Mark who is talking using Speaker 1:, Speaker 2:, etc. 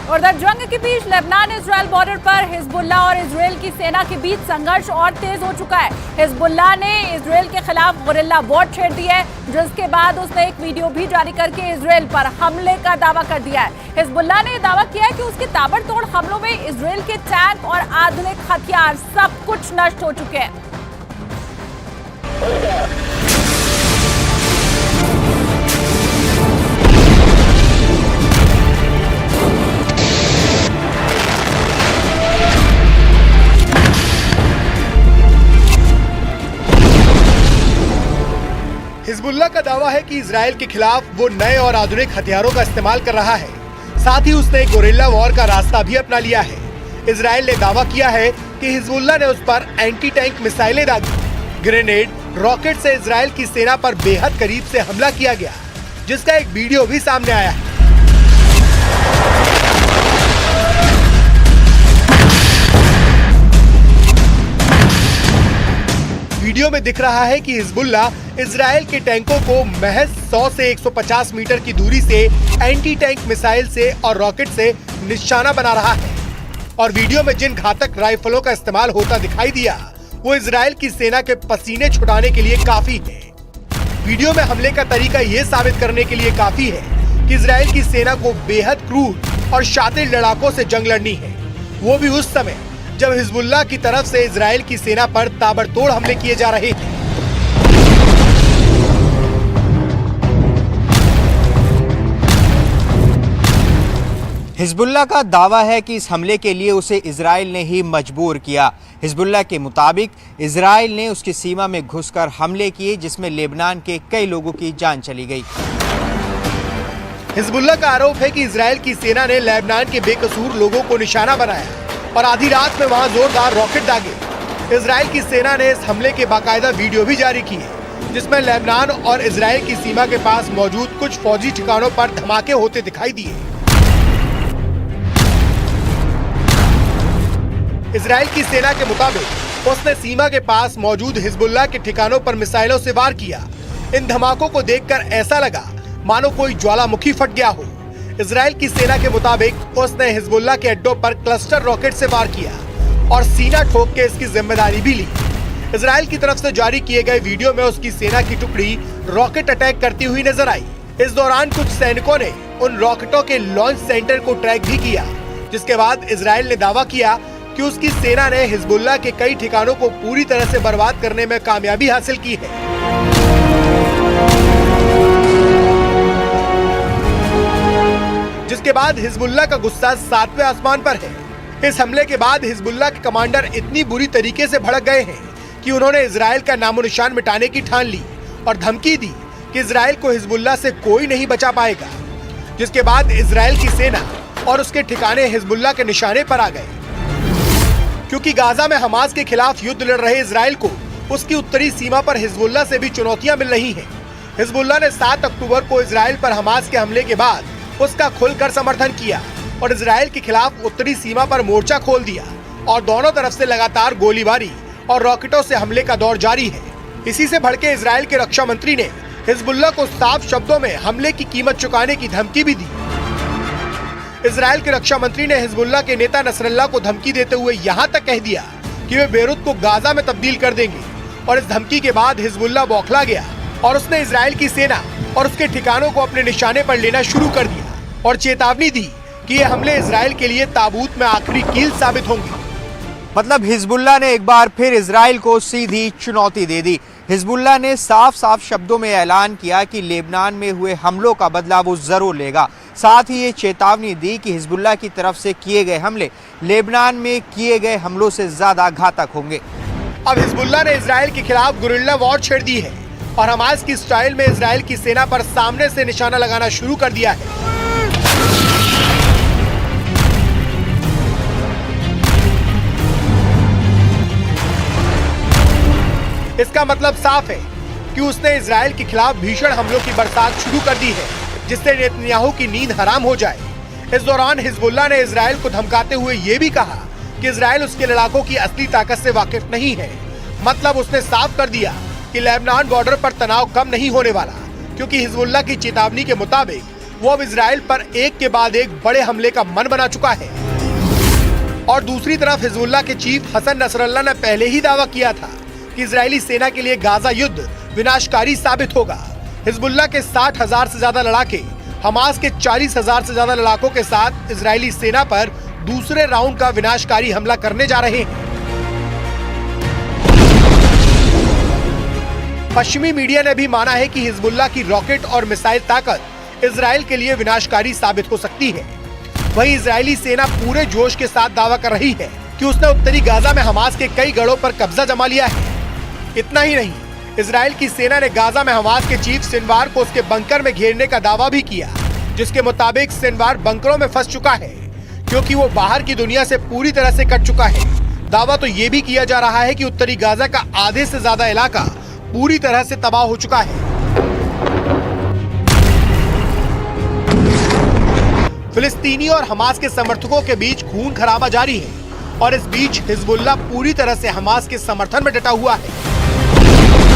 Speaker 1: उधर जंग के बीच लेबनान इजराइल बॉर्डर पर हिजबुल्लाह और इजराइल की सेना के बीच संघर्ष और तेज हो चुका है। हिजबुल्लाह ने इजराइल के खिलाफ गुरिल्ला वॉर छेड़ दी है, जिसके बाद उसने एक वीडियो भी जारी करके इजराइल पर हमले का दावा कर दिया है। हिजबुल्लाह ने दावा किया है कि उसके ताबड़तोड़ हमलों में इजराइल के टैंक और आधुनिक हथियार सब कुछ नष्ट हो चुके हैं।
Speaker 2: हिजबुल्लाह का दावा है कि इजराइल के खिलाफ वो नए और आधुनिक हथियारों का इस्तेमाल कर रहा है। साथ ही उसने एक गोरिल्ला वॉर का रास्ता भी अपना लिया है। इजराइल ने दावा किया है कि हिजबुल्लाह ने उस पर एंटी टैंक मिसाइलें दागी। ग्रेनेड, रॉकेट से इजराइल की सेना पर बेहद करीब से हमला किया गया, जिसका एक वीडियो भी सामने आया है। वीडियो में दिख रहा है कि हिजबुल्लाह इजराइल के टैंकों को महज 100 से 150 मीटर की दूरी से एंटी टैंक मिसाइल से और रॉकेट से निशाना बना रहा है। और वीडियो में जिन घातक राइफलों का इस्तेमाल होता दिखाई दिया, वो इजराइल की सेना के पसीने छुड़ाने के लिए काफी है। वीडियो में हमले का तरीका ये साबित करने के लिए काफी है कि इजराइल की सेना को बेहद क्रूर और शातिर लड़ाकों से जंग लड़नी है, वो भी उस समय जब हिजबुल्लाह की तरफ से इजराइल की सेना पर ताबड़तोड़ हमले किए जा रहे थे।
Speaker 3: हिजबुल्लाह का दावा है कि इस हमले के लिए उसे इजराइल ने ही मजबूर किया। हिजबुल्लाह के मुताबिक इजराइल ने उसकी सीमा में घुसकर हमले किए, जिसमें लेबनान के कई लोगों की जान चली गई।
Speaker 2: हिजबुल्लाह का आरोप है कि इजराइल की सेना ने लेबनान के बेकसूर लोगों को निशाना बनाया और आधी रात में वहां जोरदार रॉकेट दागे। इजराइल की सेना ने इस हमले के बाकायदा वीडियो भी जारी किए, जिसमें लेबनान और इजराइल की सीमा के पास मौजूद कुछ फौजी ठिकानों पर धमाके होते दिखाई दिए। इजराइल की सेना के मुताबिक उसने सीमा के पास मौजूद हिजबुल्लाह के ठिकानों पर मिसाइलों से वार किया। इन धमाकों को देखकर ऐसा लगा मानो कोई ज्वालामुखी फट गया हो। इजराइल की सेना के मुताबिक उसने हिजबुल्लाह के अड्डों पर क्लस्टर रॉकेट से वार किया और सीना ठोक के इसकी जिम्मेदारी भी ली। इजराइल की तरफ से जारी किए गए वीडियो में उसकी सेना की टुकड़ी रॉकेट अटैक करती हुई नजर आई। इस दौरान कुछ सैनिकों ने उन रॉकेटों के लॉन्च सेंटर को ट्रैक भी किया, जिसके बाद इजराइल ने दावा किया कि उसकी सेना ने हिजबुल्लाह के कई ठिकानों को पूरी तरह से बर्बाद करने में कामयाबी हासिल की है। जिसके बाद हिजबुल्लाह का गुस्सा 7वें आसमान पर है। इस हमले के बाद हिजबुल्लाह के कमांडर इतनी बुरी तरीके से भड़क गए हैं कि उन्होंने इजराइल का नामो निशान मिटाने की ठान ली और धमकी दी कि इजराइल को हिजबुल्लाह से कोई नहीं बचा पाएगा। जिसके बाद इजराइल की सेना और उसके ठिकाने हिजबुल्लाह के निशाने पर आ गए। क्योंकि गाजा में हमास के खिलाफ युद्ध लड़ रहे इजराइल को उसकी उत्तरी सीमा पर हिजबुल्लाह से भी चुनौतियां मिल रही हैं। हिजबुल्लाह ने 7 अक्टूबर को इजराइल पर हमास के हमले के बाद उसका खुलकर समर्थन किया और इजराइल के खिलाफ उत्तरी सीमा पर मोर्चा खोल दिया और दोनों तरफ से लगातार गोलीबारी और रॉकेटों से हमले का दौर जारी है। इसी से भड़के इजराइल के रक्षा मंत्री ने हिजबुल्लाह को साफ शब्दों में हमले की कीमत चुकाने की धमकी भी दी। इजराइल के रक्षा मंत्री ने हिजबुल्लाह के नेता नसरल्लाह को धमकी देते हुए यहाँ तक कह दिया कि वे बेरूत को गाजा में तब्दील कर देंगे। और इस धमकी के बाद हिजबुल्लाह बौखला गया और उसने इजराइल की सेना और उसके ठिकानों को अपने निशाने पर लेना शुरू कर दिया और चेतावनी दी कि ये हमले इजराइल के लिए ताबूत में आखिरी कील साबित होंगे।
Speaker 3: मतलब हिजबुल्लाह ने एक बार फिर इजराइल को सीधी चुनौती दे दी। हिजबुल्लाह ने साफ साफ शब्दों में ऐलान किया कि लेबनान में हुए हमलों का बदला वो जरूर लेगा। साथ ही ये चेतावनी दी कि हिजबुल्लाह की तरफ से किए गए हमले लेबनान में किए गए हमलों से ज्यादा घातक होंगे।
Speaker 2: अब हिजबुल्लाह ने इजराइल के खिलाफ गुरिल्ला वॉर छेड़ दी है और हमास की स्टाइल में इजराइल की सेना पर सामने से निशाना लगाना शुरू कर दिया है। इसका मतलब साफ है कि उसने इजराइल के खिलाफ भीषण हमलों की बरसात शुरू कर दी है, जिससे नेतन्याहू की नींद हराम हो जाए। इस दौरान हिजबुल्लाह ने इजराइल को धमकाते हुए ये भी कहा कि इजराइल उसके लड़ाकों की असली ताकत से वाकिफ नहीं है। मतलब उसने साफ कर दिया कि लेबनान बॉर्डर पर तनाव कम नहीं होने वाला, क्योंकि हिजबुल्लाह की चेतावनी के मुताबिक वो अब इजराइल पर एक के बाद एक बड़े हमले का मन बना चुका है। और दूसरी तरफ हिजबुल्लाह के चीफ हसन नसरल्लाह ने पहले ही दावा किया था कि इजरायली सेना के लिए गाजा युद्ध विनाशकारी साबित होगा। हिजबुल्लाह के 60,000 से ज्यादा लड़ाके हमास के 40,000 से ज्यादा लड़ाकों के साथ इजरायली सेना पर दूसरे राउंड का विनाशकारी हमला करने जा रहे हैं। पश्चिमी मीडिया ने भी माना है कि हिजबुल्लाह की रॉकेट और मिसाइल ताकत इजराइल के लिए विनाशकारी साबित हो सकती है। वहीं इजरायली सेना पूरे जोश के साथ दावा कर रही है कि उसने उत्तरी गाजा में हमास के कई गढ़ों पर कब्जा जमा लिया है। इतना ही नहीं, इजराइल की सेना ने गाजा में हमास के चीफ सिनवार को उसके बंकर में घेरने का दावा भी किया, जिसके मुताबिक सिनवार बंकरों में फंस चुका है क्योंकि वो बाहर की दुनिया से पूरी तरह से कट चुका है। दावा तो ये भी किया जा रहा है कि उत्तरी गाजा का आधे से ज्यादा इलाका पूरी तरह से तबाह हो चुका है। फिलिस्तीनी और हमास के समर्थकों के बीच खून खराबा जारी है और इस बीच हिजबुल्लाह पूरी तरह से हमास के समर्थन में डटा हुआ है।